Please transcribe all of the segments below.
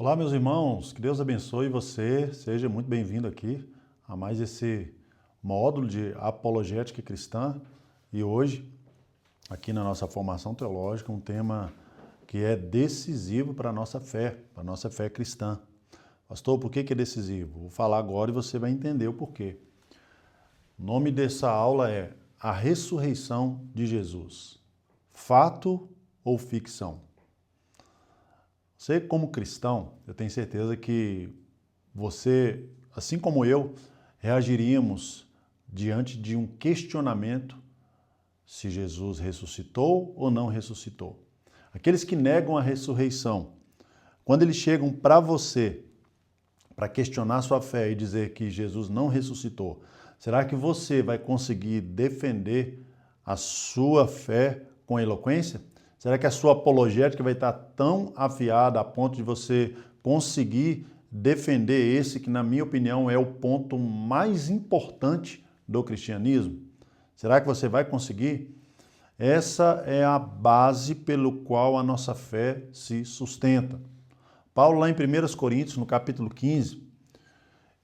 Olá, meus irmãos, que Deus abençoe você, seja muito bem-vindo aqui a mais esse módulo de apologética cristã e hoje, aqui na nossa formação teológica, um tema que é decisivo para a nossa fé cristã. Pastor, por que é decisivo? Vou falar agora e você vai entender o porquê. O nome dessa aula é A Ressurreição de Jesus. Fato ou ficção? Você, como cristão, eu tenho certeza que você, assim como eu, reagiríamos diante de um questionamento se Jesus ressuscitou ou não ressuscitou. Aqueles que negam a ressurreição, quando eles chegam para você para questionar sua fé e dizer que Jesus não ressuscitou, será que você vai conseguir defender a sua fé com eloquência? Será que a sua apologética vai estar tão afiada a ponto de você conseguir defender esse que, na minha opinião, é o ponto mais importante do cristianismo? Será que você vai conseguir? Essa é a base pelo qual a nossa fé se sustenta. Paulo, lá em 1 Coríntios, no capítulo 15,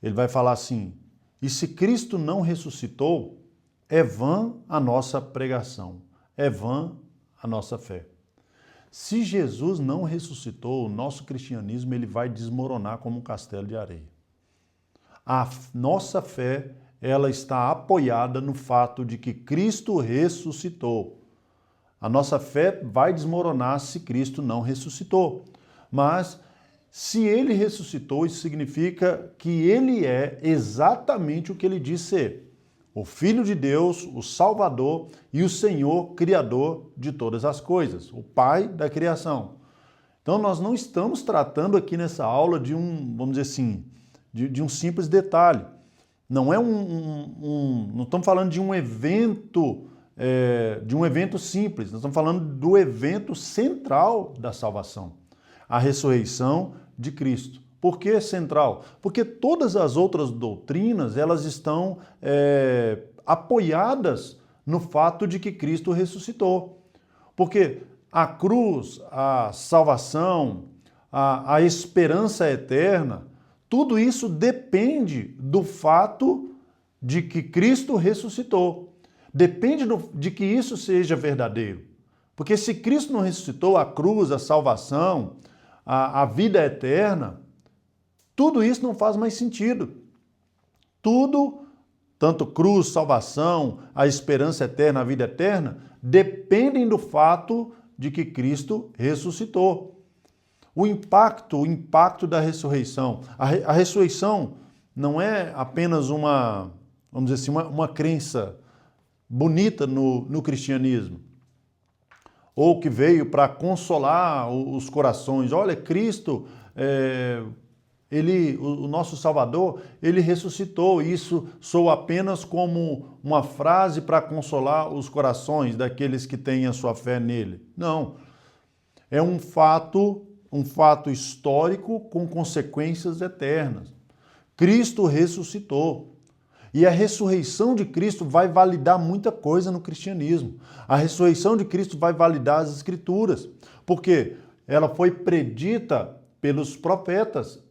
ele vai falar assim: e se Cristo não ressuscitou, é vã a nossa pregação, é vã a nossa fé. Se Jesus não ressuscitou, o nosso cristianismo ele vai desmoronar como um castelo de areia. A nossa fé, ela está apoiada no fato de que Cristo ressuscitou. A nossa fé vai desmoronar se Cristo não ressuscitou. Mas se ele ressuscitou, isso significa que ele é exatamente o que ele diz ser: o Filho de Deus, o Salvador e o Senhor Criador de todas as coisas, o Pai da criação. Então nós não estamos tratando aqui nessa aula de vamos dizer assim, de um simples detalhe. Não é não estamos falando de um evento simples, nós estamos falando do evento central da salvação, a ressurreição de Cristo. Por que central? Porque todas as outras doutrinas, elas estão apoiadas no fato de que Cristo ressuscitou. Porque a cruz, a salvação, a esperança eterna, tudo isso depende do fato de que Cristo ressuscitou. Depende de que isso seja verdadeiro. Porque se Cristo não ressuscitou, a cruz, a salvação, a vida eterna, tudo isso não faz mais sentido. Tudo, tanto cruz, salvação, a esperança eterna, a vida eterna, dependem do fato de que Cristo ressuscitou. O impacto da ressurreição. A ressurreição não é apenas vamos dizer assim, uma crença bonita no cristianismo, ou que veio para consolar os corações. Olha, Cristo, o nosso Salvador, ele ressuscitou. Isso soa apenas como uma frase para consolar os corações daqueles que têm a sua fé nele. Não. É um fato histórico com consequências eternas. Cristo ressuscitou. E a ressurreição de Cristo vai validar muita coisa no cristianismo. A ressurreição de Cristo vai validar as Escrituras, porque ela foi predita pelos profetas.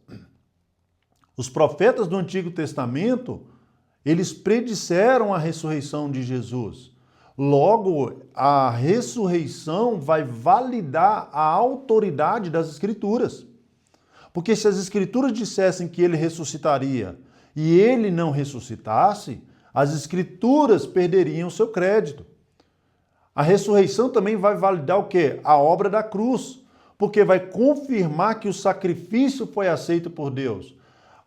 Os profetas do Antigo Testamento, eles predisseram a ressurreição de Jesus. Logo, a ressurreição vai validar a autoridade das Escrituras. Porque se as Escrituras dissessem que ele ressuscitaria e ele não ressuscitasse, as Escrituras perderiam seu crédito. A ressurreição também vai validar o quê? A obra da cruz, porque vai confirmar que o sacrifício foi aceito por Deus.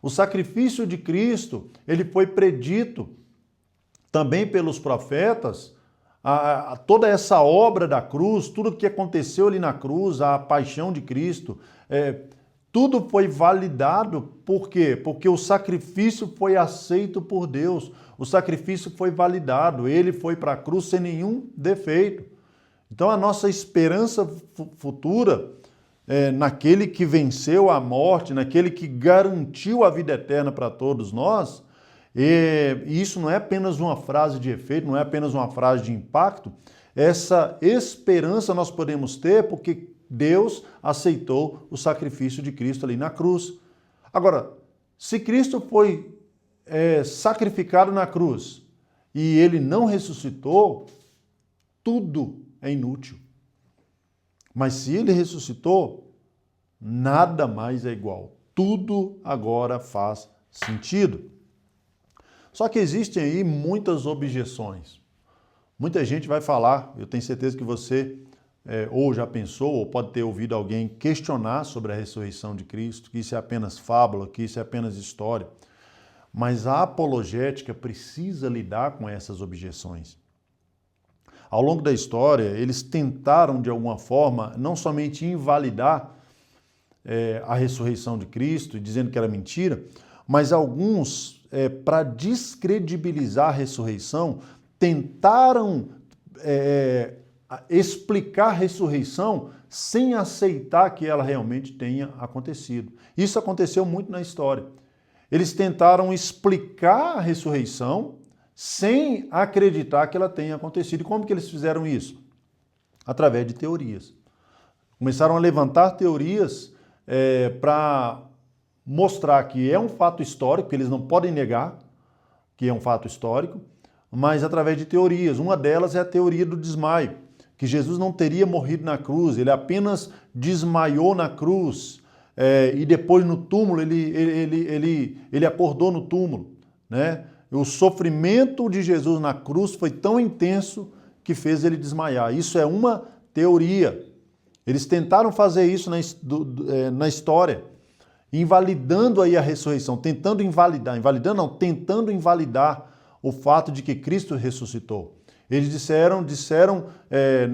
O sacrifício de Cristo, ele foi predito também pelos profetas. Toda essa obra da cruz, tudo o que aconteceu ali na cruz, a paixão de Cristo, tudo foi validado. Por quê? Porque o sacrifício foi aceito por Deus. O sacrifício foi validado. Ele foi para a cruz sem nenhum defeito. Então a nossa esperança futura naquele que venceu a morte, naquele que garantiu a vida eterna para todos nós, e isso não é apenas uma frase de efeito, não é apenas uma frase de impacto. Essa esperança nós podemos ter porque Deus aceitou o sacrifício de Cristo ali na cruz. Agora, se Cristo foi sacrificado na cruz e ele não ressuscitou, tudo é inútil. Mas se ele ressuscitou, nada mais é igual. Tudo agora faz sentido. Só que existem aí muitas objeções. Muita gente vai falar, eu tenho certeza que você ou já pensou, ou pode ter ouvido alguém questionar sobre a ressurreição de Cristo, que isso é apenas fábula, que isso é apenas história. Mas a apologética precisa lidar com essas objeções. Ao longo da história, eles tentaram, de alguma forma, não somente invalidar a ressurreição de Cristo, dizendo que era mentira, mas alguns, para descredibilizar a ressurreição, tentaram explicar a ressurreição sem aceitar que ela realmente tenha acontecido. Isso aconteceu muito na história. Eles tentaram explicar a ressurreição sem acreditar que ela tenha acontecido. E como que eles fizeram isso? Através de teorias. Começaram a levantar teorias para mostrar que é um fato histórico, que eles não podem negar que é um fato histórico, mas através de teorias. Uma delas é a teoria do desmaio, que Jesus não teria morrido na cruz, ele apenas desmaiou na cruz e depois no túmulo ele acordou no túmulo, né? O sofrimento de Jesus na cruz foi tão intenso que fez ele desmaiar. Isso é uma teoria. Eles tentaram fazer isso na história, invalidando aí a ressurreição, tentando invalidar o fato de que Cristo ressuscitou. Eles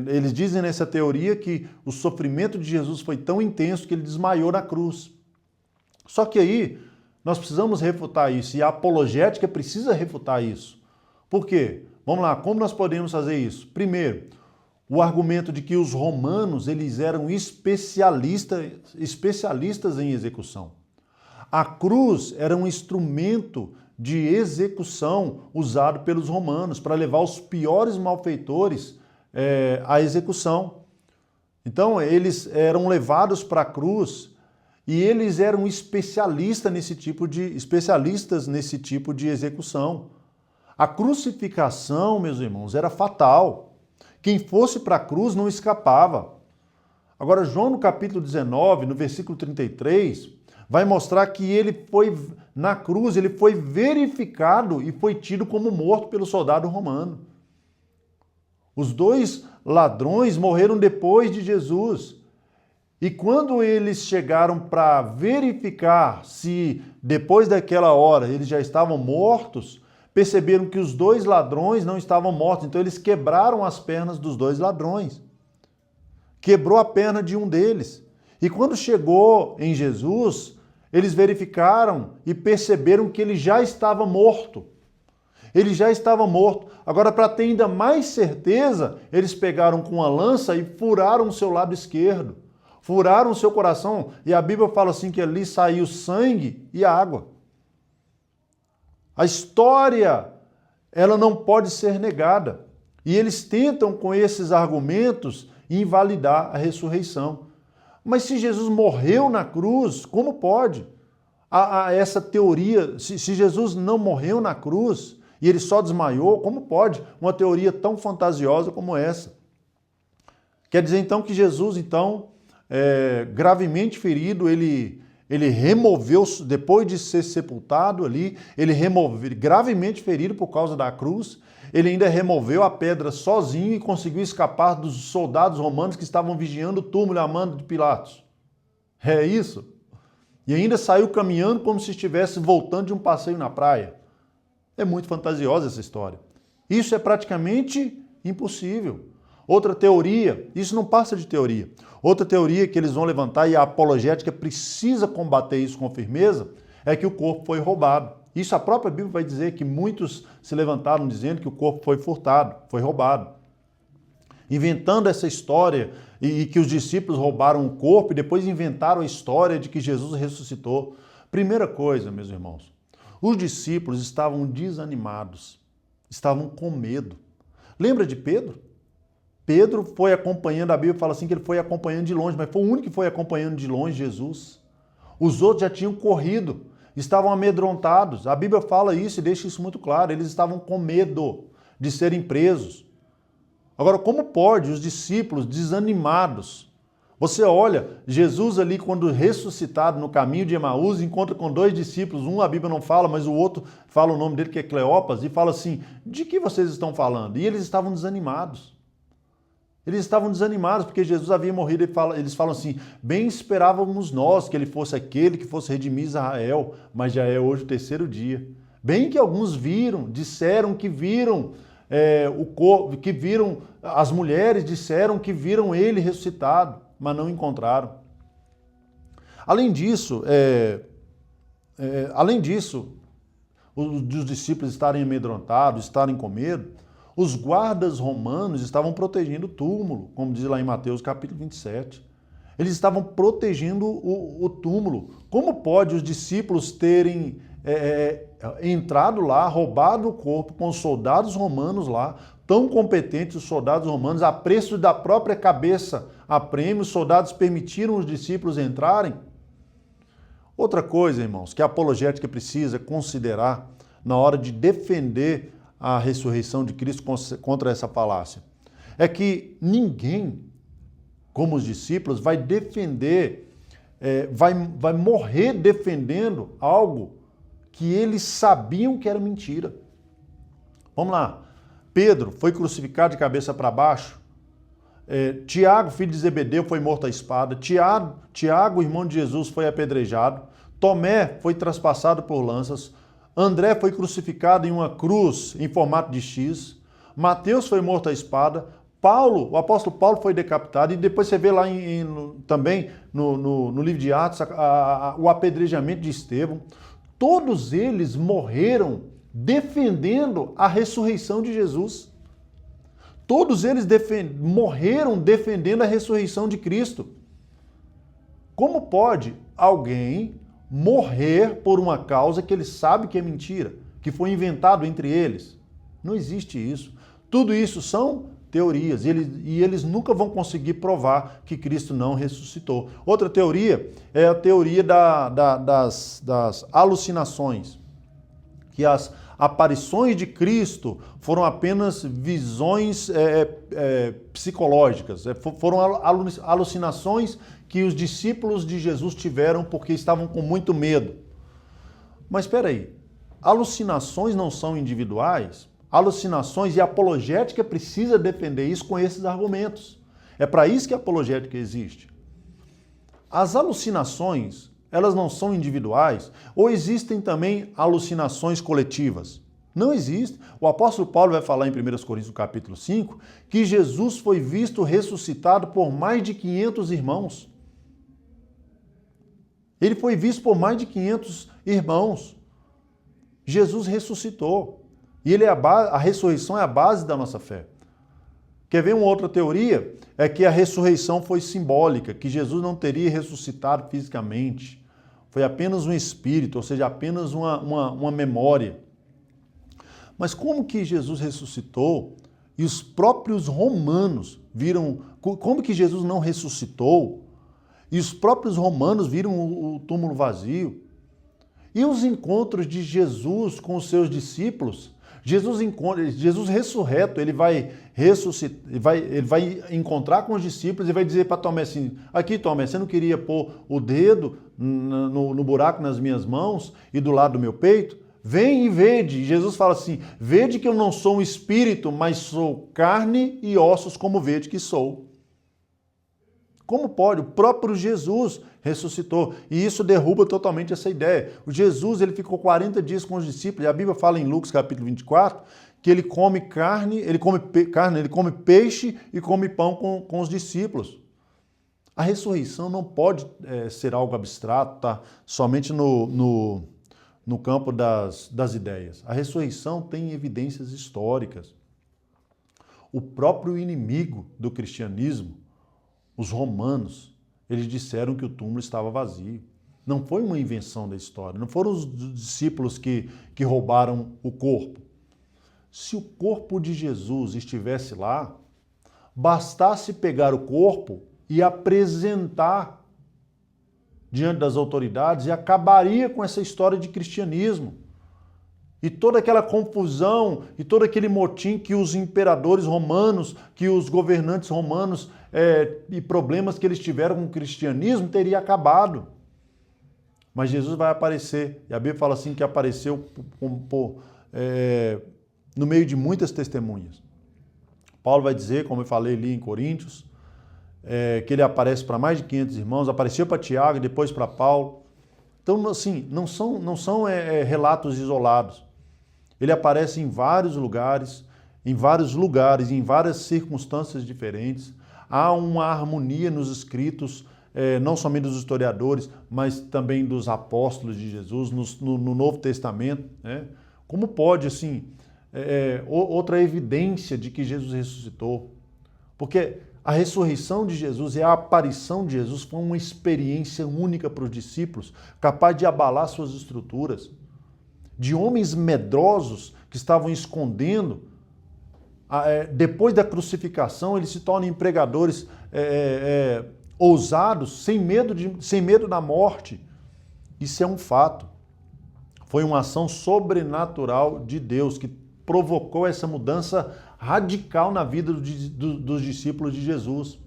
eles dizem nessa teoria que o sofrimento de Jesus foi tão intenso que ele desmaiou na cruz. Só que aí nós precisamos refutar isso e a apologética precisa refutar isso. Por quê? Vamos lá, como nós podemos fazer isso? Primeiro, o argumento de que os romanos eles eram especialistas em execução. A cruz era um instrumento de execução usado pelos romanos para levar os piores malfeitores à execução. Então, eles eram levados para a cruz e eles eram especialistas nesse tipo de execução. A crucificação, meus irmãos, era fatal. Quem fosse para a cruz não escapava. Agora, João, no capítulo 19, no versículo 33, vai mostrar que na cruz, ele foi verificado e foi tido como morto pelo soldado romano. Os dois ladrões morreram depois de Jesus. E quando eles chegaram para verificar se depois daquela hora eles já estavam mortos, perceberam que os dois ladrões não estavam mortos. Então eles quebraram as pernas dos dois ladrões. Quebrou a perna de um deles. E quando chegou em Jesus, eles verificaram e perceberam que ele já estava morto. Ele já estava morto. Agora, para ter ainda mais certeza, eles pegaram com uma lança e furaram o seu lado esquerdo. Furaram o seu coração. E a Bíblia fala assim que ali saiu sangue e água. A história, ela não pode ser negada. E eles tentam, com esses argumentos, invalidar a ressurreição. Mas se Jesus morreu na cruz, como pode? Essa teoria, se Jesus não morreu na cruz e ele só desmaiou, como pode uma teoria tão fantasiosa como essa? Quer dizer então que Jesus, gravemente ferido, ele removeu, depois de ser sepultado ali, ele removeu, gravemente ferido por causa da cruz, ele ainda removeu a pedra sozinho e conseguiu escapar dos soldados romanos que estavam vigiando o túmulo a mando de Pilatos. É isso? E ainda saiu caminhando como se estivesse voltando de um passeio na praia. É muito fantasiosa essa história. Isso é praticamente impossível. Outra teoria, isso não passa de teoria. Outra teoria que eles vão levantar, e a apologética precisa combater isso com firmeza, é que o corpo foi roubado. Isso a própria Bíblia vai dizer que muitos se levantaram dizendo que o corpo foi furtado, foi roubado. Inventando essa história e que os discípulos roubaram o corpo e depois inventaram a história de que Jesus ressuscitou. Primeira coisa, meus irmãos, os discípulos estavam desanimados, estavam com medo. Lembra de Pedro? Pedro foi acompanhando, a Bíblia fala assim que ele foi acompanhando de longe, mas foi o único que foi acompanhando de longe Jesus. Os outros já tinham corrido, estavam amedrontados. A Bíblia fala isso e deixa isso muito claro, eles estavam com medo de serem presos. Agora, como pode os discípulos desanimados? Você olha, Jesus ali quando ressuscitado no caminho de Emaús, encontra com dois discípulos, um a Bíblia não fala, mas o outro fala o nome dele que é Cleopas, e fala assim, de que vocês estão falando? E eles estavam desanimados. Eles estavam desanimados porque Jesus havia morrido. Eles falam assim, bem esperávamos nós que ele fosse aquele que fosse redimir Israel, mas já é hoje o terceiro dia. Bem que alguns viram, disseram que viram o corpo, que viram, as mulheres disseram que viram ele ressuscitado, mas não encontraram. Além disso, os discípulos estarem amedrontados, estarem com medo, os guardas romanos estavam protegendo o túmulo, como diz lá em Mateus capítulo 27. Eles estavam protegendo o túmulo. Como pode os discípulos terem entrado lá, roubado o corpo com os soldados romanos lá, tão competentes os soldados romanos, a preço da própria cabeça a prêmio, os soldados permitiram os discípulos entrarem? Outra coisa, irmãos, que a apologética precisa considerar na hora de defender a ressurreição de Cristo contra essa falácia, é que ninguém, como os discípulos, vai defender, vai morrer defendendo algo que eles sabiam que era mentira. Vamos lá. Pedro foi crucificado de cabeça para baixo. Tiago, filho de Zebedeu, foi morto à espada. Tiago, irmão de Jesus, foi apedrejado. Tomé foi traspassado por lanças. André foi crucificado em uma cruz em formato de X. Mateus foi morto à espada. O apóstolo Paulo foi decapitado. E depois você vê lá também no livro de Atos o apedrejamento de Estevão. Todos eles morreram defendendo a ressurreição de Jesus. Todos eles morreram defendendo a ressurreição de Cristo. Como pode alguém morrer por uma causa que ele sabe que é mentira, que foi inventado entre eles? Não existe isso. Tudo isso são teorias e eles nunca vão conseguir provar que Cristo não ressuscitou. Outra teoria é a teoria das alucinações, que as aparições de Cristo foram apenas visões psicológicas, foram alucinações que os discípulos de Jesus tiveram porque estavam com muito medo. Mas espera aí, alucinações não são individuais? Alucinações e a apologética precisa defender isso com esses argumentos. É para isso que a apologética existe. As alucinações, elas não são individuais ou existem também alucinações coletivas? Não existe. O apóstolo Paulo vai falar em 1 Coríntios capítulo 5 que Jesus foi visto ressuscitado por mais de 500 irmãos. Ele foi visto por mais de 500 irmãos. Jesus ressuscitou. E a ressurreição é a base da nossa fé. Quer ver uma outra teoria? É que a ressurreição foi simbólica, que Jesus não teria ressuscitado fisicamente. Foi apenas um espírito, ou seja, apenas uma memória. Mas como que Jesus ressuscitou e os próprios romanos viram... Como que Jesus não ressuscitou e os próprios romanos viram o túmulo vazio? E os encontros de Jesus com os seus discípulos... Jesus ressurreto, ele vai ressuscitar, ele vai encontrar com os discípulos e vai dizer para Tomé assim, aqui Tomé, você não queria pôr o dedo no buraco nas minhas mãos e do lado do meu peito? Vem e vede. Jesus fala assim, vede que eu não sou um espírito, mas sou carne e ossos como vede que sou. Como pode? O próprio Jesus ressuscitou. E isso derruba totalmente essa ideia. O Jesus, ele ficou 40 dias com os discípulos. E a Bíblia fala em Lucas capítulo 24 que ele come carne, ele come peixe e come pão com os discípulos. A ressurreição não pode ser algo abstrato, tá? Somente no campo das ideias. A ressurreição tem evidências históricas. O próprio inimigo do cristianismo, os romanos, eles disseram que o túmulo estava vazio. Não foi uma invenção da história, não foram os discípulos que roubaram o corpo. Se o corpo de Jesus estivesse lá, bastasse pegar o corpo e apresentar diante das autoridades e acabaria com essa história de cristianismo. E toda aquela confusão e todo aquele motim que os imperadores romanos, que os governantes romanos e problemas que eles tiveram com o cristianismo teria acabado. Mas Jesus vai aparecer. E a Bíblia fala assim que apareceu no meio de muitas testemunhas. Paulo vai dizer, como eu falei ali em Coríntios, que ele aparece para mais de 500 irmãos, apareceu para Tiago e depois para Paulo. Então, assim, não são relatos isolados. Ele aparece em vários lugares, em várias circunstâncias diferentes. Há uma harmonia nos escritos, não somente dos historiadores, mas também dos apóstolos de Jesus, no Novo Testamento. Né? Como pode, assim, outra evidência de que Jesus ressuscitou? Porque a ressurreição de Jesus e a aparição de Jesus foi uma experiência única para os discípulos, capaz de abalar suas estruturas. De homens medrosos que estavam escondendo, depois da crucificação, eles se tornam empregadores ousados, sem medo da morte. Isso é um fato. Foi uma ação sobrenatural de Deus que provocou essa mudança radical na vida dos discípulos de Jesus.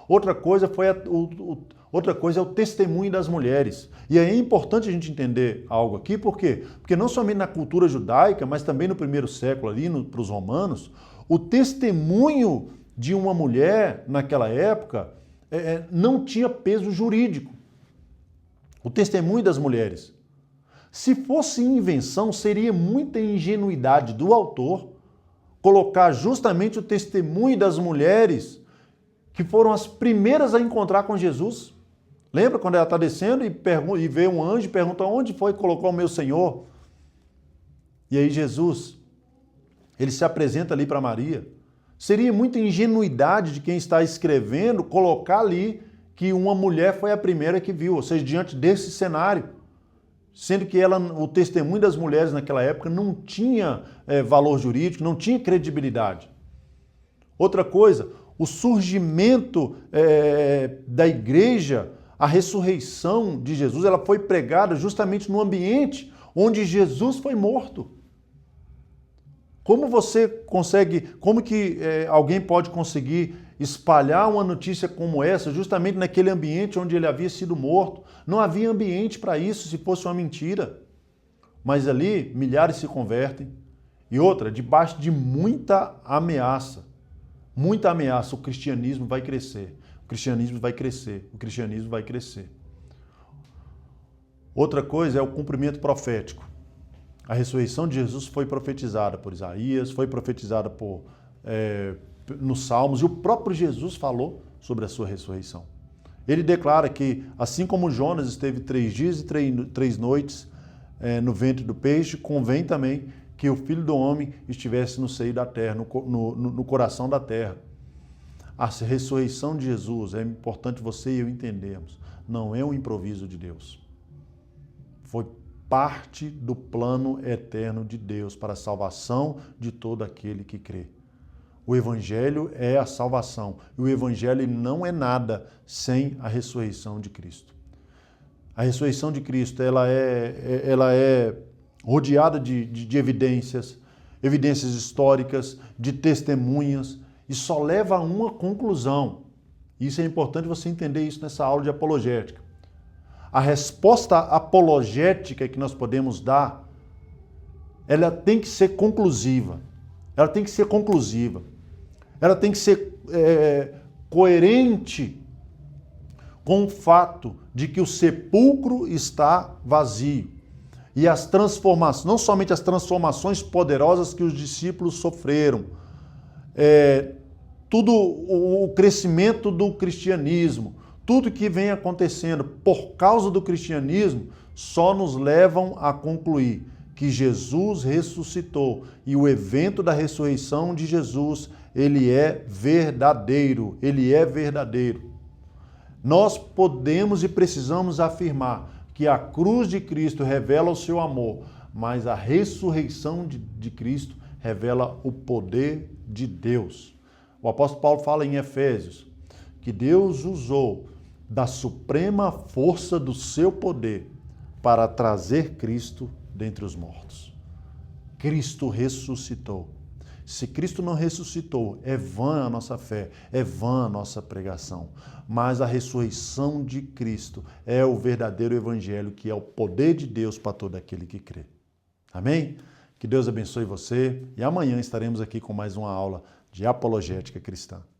Outra coisa é o testemunho das mulheres. E é importante a gente entender algo aqui, por quê? Porque não somente na cultura judaica, mas também no primeiro século ali, para os romanos, o testemunho de uma mulher naquela época não tinha peso jurídico. O testemunho das mulheres. Se fosse invenção, seria muita ingenuidade do autor colocar justamente o testemunho das mulheres que foram as primeiras a encontrar com Jesus. Lembra quando ela está descendo e vê um anjo e pergunta onde foi que colocou o meu Senhor? E aí Jesus, ele se apresenta ali para Maria. Seria muita ingenuidade de quem está escrevendo colocar ali que uma mulher foi a primeira que viu, ou seja, diante desse cenário. Sendo que o testemunho das mulheres naquela época não tinha valor jurídico, não tinha credibilidade. Outra coisa, o surgimento da igreja, a ressurreição de Jesus, ela foi pregada justamente no ambiente onde Jesus foi morto. Como alguém pode conseguir espalhar uma notícia como essa justamente naquele ambiente onde ele havia sido morto? Não havia ambiente para isso se fosse uma mentira. Mas ali milhares se convertem. E outra, debaixo de muita ameaça, o cristianismo vai crescer. O cristianismo vai crescer. O cristianismo vai crescer. Outra coisa é o cumprimento profético. A ressurreição de Jesus foi profetizada por Isaías, foi profetizada nos Salmos, e o próprio Jesus falou sobre a sua ressurreição. Ele declara que, assim como Jonas esteve 3 dias e 3 noites no ventre do peixe, convém também que o Filho do Homem estivesse no seio da terra, no coração da terra. A ressurreição de Jesus, é importante você e eu entendermos, não é um improviso de Deus. Foi parte do plano eterno de Deus para a salvação de todo aquele que crê. O Evangelho é a salvação. E o Evangelho não é nada sem a ressurreição de Cristo. A ressurreição de Cristo ela é rodeada de evidências históricas, de testemunhas, e só leva a uma conclusão. Isso é importante você entender isso nessa aula de apologética. A resposta apologética que nós podemos dar, ela tem que ser conclusiva. Ela tem que ser conclusiva. Ela tem que ser coerente com o fato de que o sepulcro está vazio. E as transformações, não somente as transformações poderosas que os discípulos sofreram, tudo o crescimento do cristianismo, tudo que vem acontecendo por causa do cristianismo, só nos levam a concluir que Jesus ressuscitou e o evento da ressurreição de Jesus, ele é verdadeiro, ele é verdadeiro. Nós podemos e precisamos afirmar que a cruz de Cristo revela o seu amor, mas a ressurreição de Cristo revela o poder de Deus. O apóstolo Paulo fala em Efésios que Deus usou da suprema força do seu poder para trazer Cristo dentre os mortos. Cristo ressuscitou. Se Cristo não ressuscitou, é vã a nossa fé, é vã a nossa pregação. Mas a ressurreição de Cristo é o verdadeiro evangelho, que é o poder de Deus para todo aquele que crê. Amém? Que Deus abençoe você e amanhã estaremos aqui com mais uma aula de apologética cristã.